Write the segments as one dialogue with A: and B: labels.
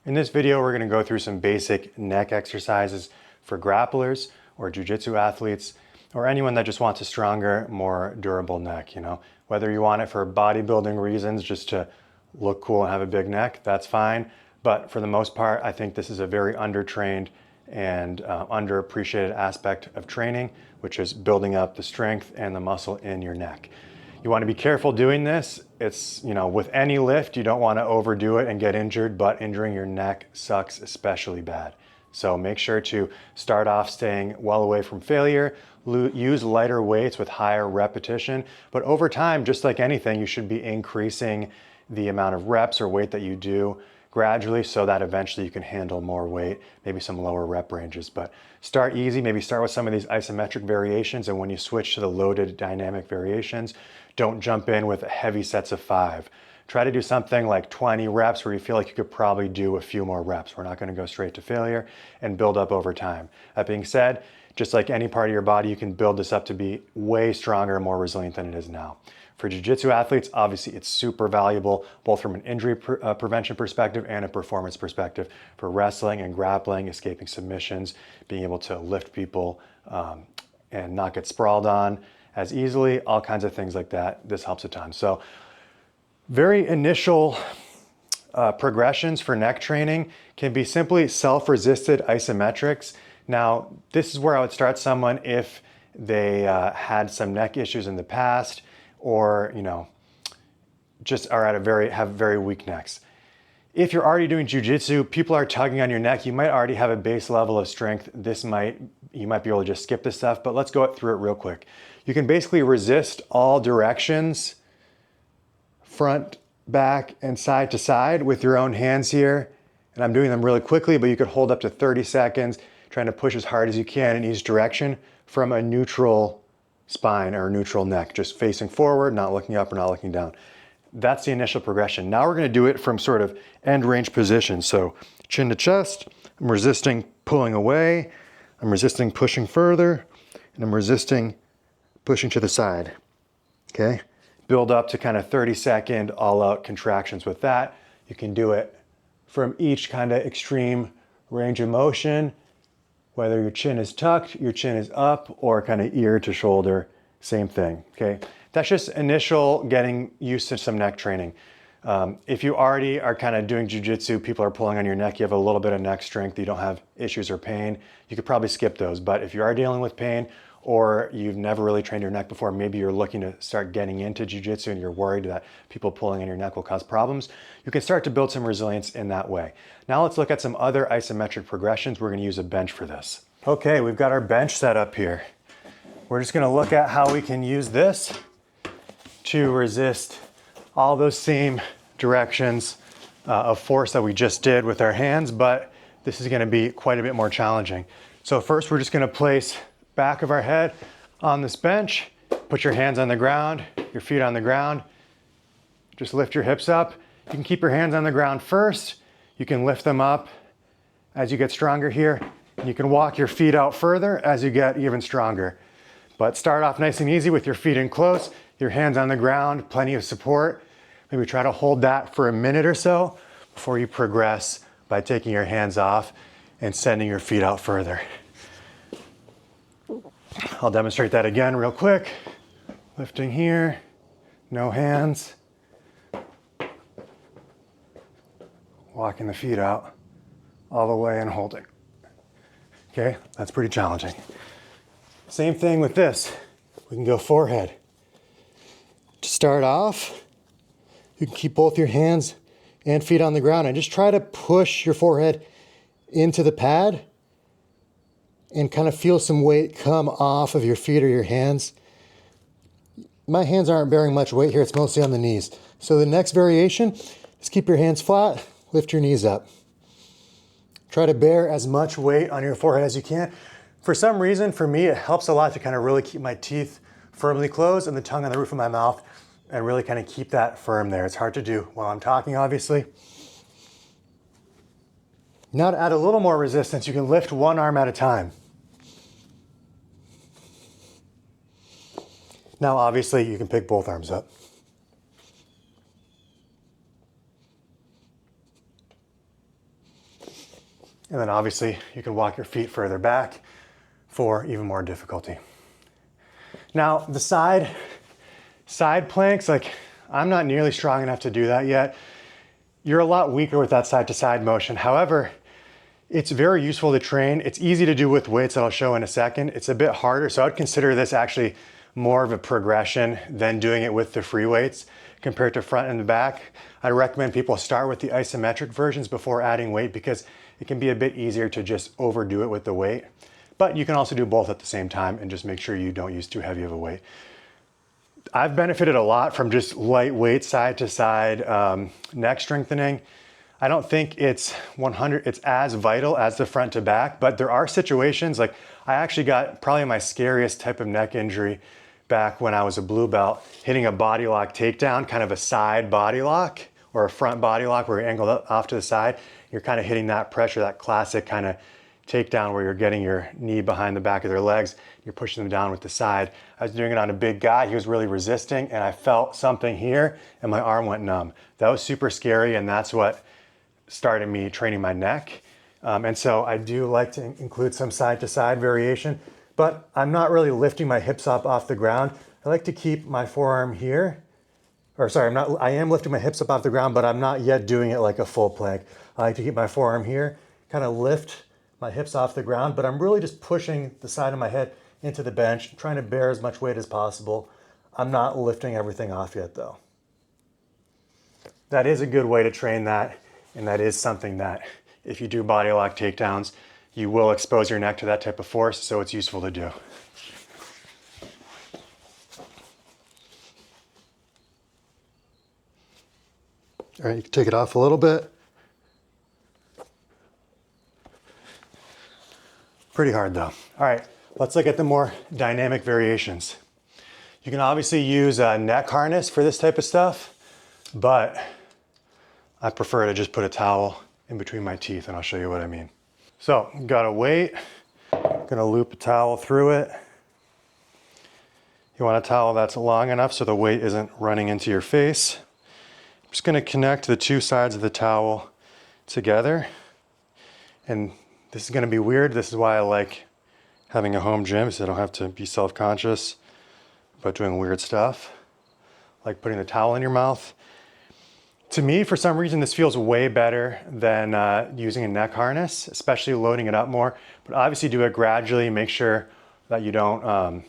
A: In this video, we're going to go through some basic neck exercises for grapplers or jiu-jitsu athletes or anyone that just wants a stronger, more durable neck. Whether you want it for bodybuilding reasons, just to look cool and have a big neck, that's fine. But for the most part, I think this is a very undertrained and underappreciated aspect of training, which is building up the strength and the muscle in your neck. You want to be careful doing this. It's, with any lift, you don't want to overdo it and get injured, but injuring your neck sucks especially bad. So make sure to start off staying well away from failure, use lighter weights with higher repetition, but over time, just like anything, you should be increasing the amount of reps or weight that you do gradually so that eventually you can handle more weight, maybe some lower rep ranges. But start easy, maybe start with some of these isometric variations, and when you switch to the loaded dynamic variations, don't jump in with heavy sets of 5. Try to do something like 20 reps where you feel like you could probably do a few more reps. We're not going to go straight to failure, and build up over time. That being said, just like any part of your body, you can build this up to be way stronger and more resilient than it is now. For jiu-jitsu athletes, obviously it's super valuable, both from an injury prevention perspective and a performance perspective. For wrestling and grappling, escaping submissions, being able to lift people and not get sprawled on as easily, all kinds of things like that. This helps a ton. So very initial progressions for neck training can be simply self-resisted isometrics. Now, this is where I would start someone if they had some neck issues in the past, or just are at have very weak necks. If you're already doing jiu-jitsu, people are tugging on your neck, you might already have a base level of strength. You might be able to just skip this stuff, but let's go through it real quick. You can basically resist all directions, front, back, and side to side with your own hands here. And I'm doing them really quickly, but you could hold up to 30 seconds, trying to push as hard as you can in each direction from a neutral spine or neutral neck, just facing forward, not looking up or not looking down. That's the initial progression. Now we're going to do it from sort of end range position. So chin to chest, I'm resisting pulling away, I'm resisting pushing further, and I'm resisting pushing to the side. Okay? Build up to kind of 30-second all-out contractions with that. You can do it from each kind of extreme range of motion, whether your chin is tucked, your chin is up, or kind of ear to shoulder, same thing, okay? That's just initial getting used to some neck training. If you already are kind of doing jiu-jitsu, people are pulling on your neck, you have a little bit of neck strength, you don't have issues or pain, you could probably skip those. But if you are dealing with pain, or you've never really trained your neck before, maybe you're looking to start getting into jiu-jitsu and you're worried that people pulling on your neck will cause problems, you can start to build some resilience in that way. Now let's look at some other isometric progressions. We're going to use a bench for this. Okay, we've got our bench set up here. We're just going to look at how we can use this to resist all those same directions of force that we just did with our hands, but this is going to be quite a bit more challenging. So first, we're just going to place back of our head on this bench, put your hands on the ground, your feet on the ground, just lift your hips up. You can keep your hands on the ground first, you can lift them up as you get stronger here, and you can walk your feet out further as you get even stronger. But start off nice and easy with your feet in close, your hands on the ground, plenty of support. Maybe try to hold that for a minute or so before you progress by taking your hands off and sending your feet out further. I'll demonstrate that again real quick. Lifting here, no hands. Walking the feet out all the way and holding. Okay, that's pretty challenging. Same thing with this. We can go forehead. To start off, you can keep both your hands and feet on the ground and just try to push your forehead into the pad and kind of feel some weight come off of your feet or your hands. My hands aren't bearing much weight here, it's mostly on the knees. So the next variation is keep your hands flat, lift your knees up. Try to bear as much weight on your forehead as you can. For some reason, for me, it helps a lot to kind of really keep my teeth firmly closed and the tongue on the roof of my mouth and really kind of keep that firm there. It's hard to do while I'm talking, obviously. Now to add a little more resistance, you can lift one arm at a time. Now, obviously, you can pick both arms up. And then obviously you can walk your feet further back for even more difficulty. Now the side planks, like I'm not nearly strong enough to do that yet. You're a lot weaker with that side to side motion. However, it's very useful to train. It's easy to do with weights that I'll show in a second. It's a bit harder, so I'd consider this actually more of a progression than doing it with the free weights compared to front and the back. I recommend people start with the isometric versions before adding weight because it can be a bit easier to just overdo it with the weight. But you can also do both at the same time and just make sure you don't use too heavy of a weight. I've benefited a lot from just lightweight side to side neck strengthening. I don't think it's as vital as the front to back, but there are situations, like I actually got probably my scariest type of neck injury back when I was a blue belt, hitting a body lock takedown, kind of a side body lock or a front body lock where you're angled off to the side. You're kind of hitting that pressure, that classic kind of takedown where you're getting your knee behind the back of their legs, you're pushing them down with the side. I was doing it on a big guy, he was really resisting, and I felt something here and my arm went numb. That was super scary, and that's what started me training my neck. And so I do like to include some side to side variation, but I'm not really lifting my hips up off the ground. I like to keep my forearm here, I am lifting my hips up off the ground, but I'm not yet doing it like a full plank. I like to keep my forearm here, kind of lift my hips off the ground, but I'm really just pushing the side of my head into the bench, trying to bear as much weight as possible. I'm not lifting everything off yet though. That is a good way to train that, and that is something that if you do body lock takedowns, you will expose your neck to that type of force, so it's useful to do. All right, you can take it off a little bit. Pretty hard though. All right, let's look at the more dynamic variations. You can obviously use a neck harness for this type of stuff, but I prefer to just put a towel in between my teeth, and I'll show you what I mean. So, got a weight, gonna loop a towel through it. You want a towel that's long enough so the weight isn't running into your face. I'm just gonna connect the two sides of the towel together, and this is gonna be weird. This is why I like having a home gym, so I don't have to be self-conscious about doing weird stuff, like putting the towel in your mouth. To me, for some reason, this feels way better than using a neck harness, especially loading it up more. But obviously do it gradually, make sure that you don't,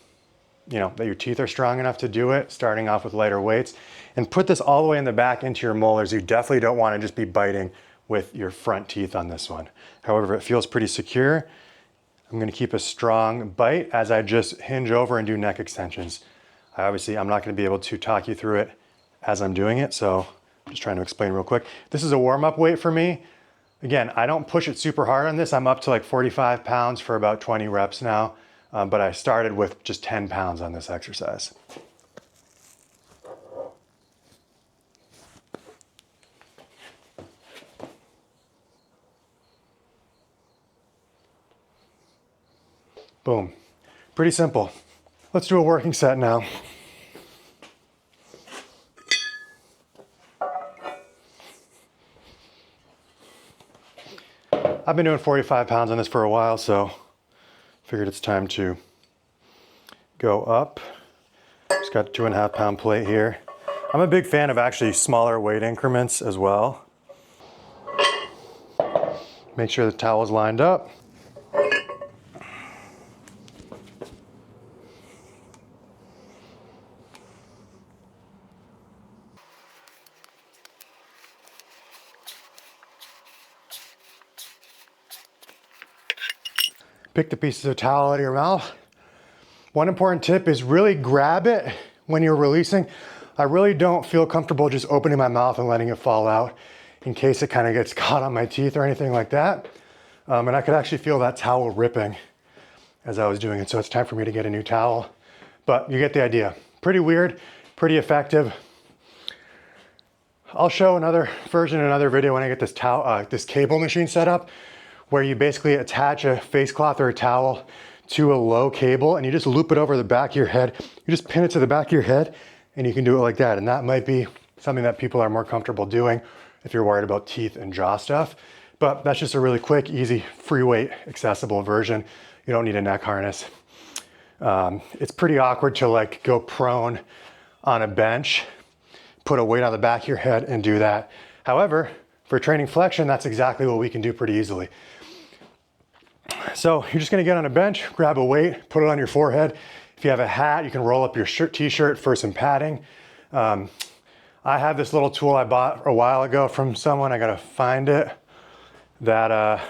A: that your teeth are strong enough to do it, starting off with lighter weights. And put this all the way in the back into your molars. You definitely don't wanna just be biting with your front teeth on this one. However, it feels pretty secure. I'm gonna keep a strong bite as I just hinge over and do neck extensions. I'm not gonna be able to talk you through it as I'm doing it, so I'm just trying to explain real quick. This is a warm-up weight for me. Again, I don't push it super hard on this. I'm up to like 45 pounds for about 20 reps now, but I started with just 10 pounds on this exercise. Boom. Pretty simple. Let's do a working set now. I've been doing 45 pounds on this for a while, so figured it's time to go up. Just got a 2.5 pound plate here. I'm a big fan of actually smaller weight increments as well. Make sure the towel's lined up. Pick the pieces of towel out of your mouth. One important tip is really grab it when you're releasing. I really don't feel comfortable just opening my mouth and letting it fall out in case it kind of gets caught on my teeth or anything like that. And I could actually feel that towel ripping as I was doing it. So it's time for me to get a new towel, but you get the idea. Pretty weird, pretty effective. I'll show another version in another video when I get this this cable machine set up, where you basically attach a face cloth or a towel to a low cable and you just loop it over the back of your head. You just pin it to the back of your head and you can do it like that. And that might be something that people are more comfortable doing if you're worried about teeth and jaw stuff. But that's just a really quick, easy, free weight, accessible version. You don't need a neck harness. It's pretty awkward to like go prone on a bench, put a weight on the back of your head and do that. However, for training flexion, that's exactly what we can do pretty easily. So you're just gonna get on a bench, grab a weight, put it on your forehead. If you have a hat, you can roll up your t-shirt for some padding. I have this little tool I bought a while ago from someone, I gotta find it, that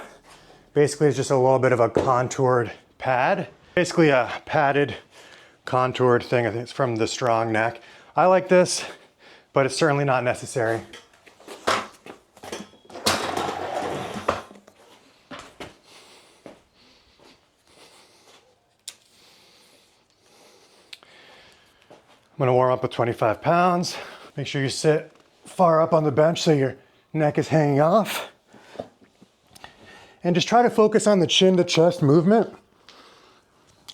A: basically is just a little bit of a contoured pad. Basically a padded, contoured thing. I think it's from the Strong Neck. I like this, but it's certainly not necessary. I'm gonna warm up with 25 pounds. Make sure you sit far up on the bench so your neck is hanging off. And just try to focus on the chin to chest movement.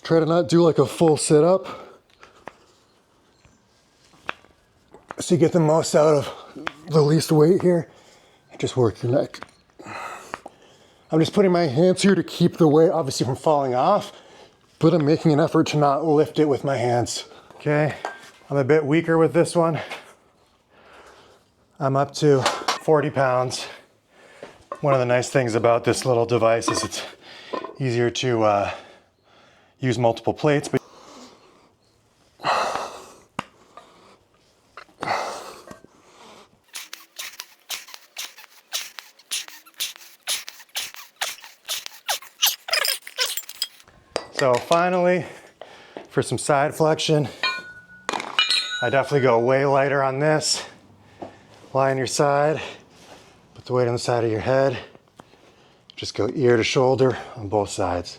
A: Try to not do like a full sit up. So you get the most out of the least weight here. Just work your neck. I'm just putting my hands here to keep the weight obviously from falling off, but I'm making an effort to not lift it with my hands. Okay, I'm a bit weaker with this one. I'm up to 40 pounds. One of the nice things about this little device is it's easier to use multiple plates. But so finally, for some side flexion, I definitely go way lighter on this. Lie on your side, put the weight on the side of your head. Just go ear to shoulder on both sides.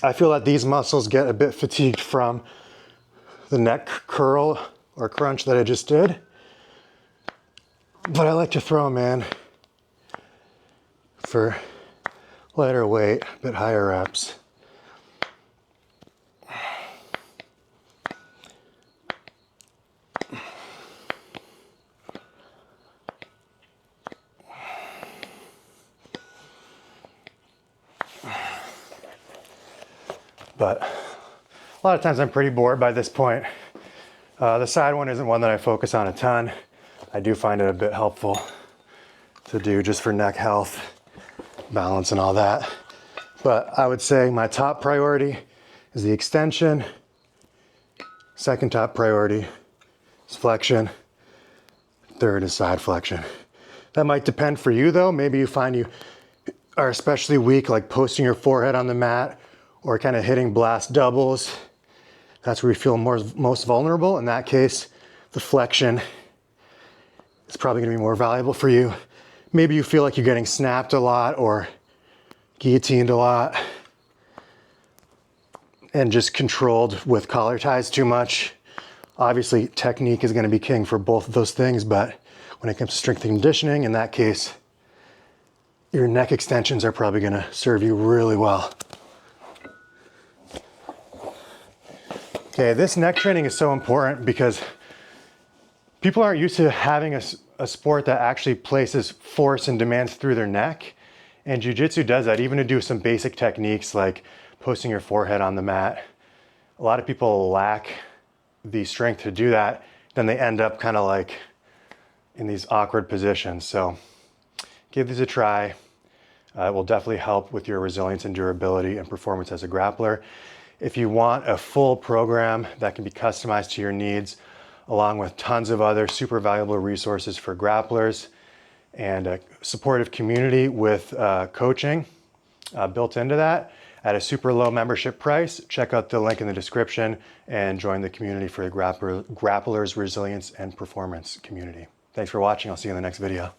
A: I feel that these muscles get a bit fatigued from the neck curl or crunch that I just did. But I like to throw them in for lighter weight, a bit higher reps. But a lot of times I'm pretty bored by this point. The side one isn't one that I focus on a ton. I do find it a bit helpful to do just for neck health, balance and all that. But I would say my top priority is the extension. Second top priority is flexion. Third is side flexion. That might depend for you though. Maybe you find you are especially weak, like posting your forehead on the mat or kind of hitting blast doubles. That's where you feel most vulnerable. In that case, the flexion is probably gonna be more valuable for you. Maybe you feel like you're getting snapped a lot or guillotined a lot and just controlled with collar ties too much. Obviously, technique is gonna be king for both of those things, but when it comes to strength and conditioning, in that case, your neck extensions are probably gonna serve you really well. Okay, this neck training is so important because people aren't used to having a sport that actually places force and demands through their neck. And jiu-jitsu does that, even to do some basic techniques like posting your forehead on the mat. A lot of people lack the strength to do that. Then they end up kind of like in these awkward positions. So give these a try. It will definitely help with your resilience and durability and performance as a grappler. If you want a full program that can be customized to your needs, along with tons of other super valuable resources for grapplers and a supportive community with coaching built into that at a super low membership price, check out the link in the description and join the community for the Grapplers Resilience and Performance community. Thanks for watching. I'll see you in the next video.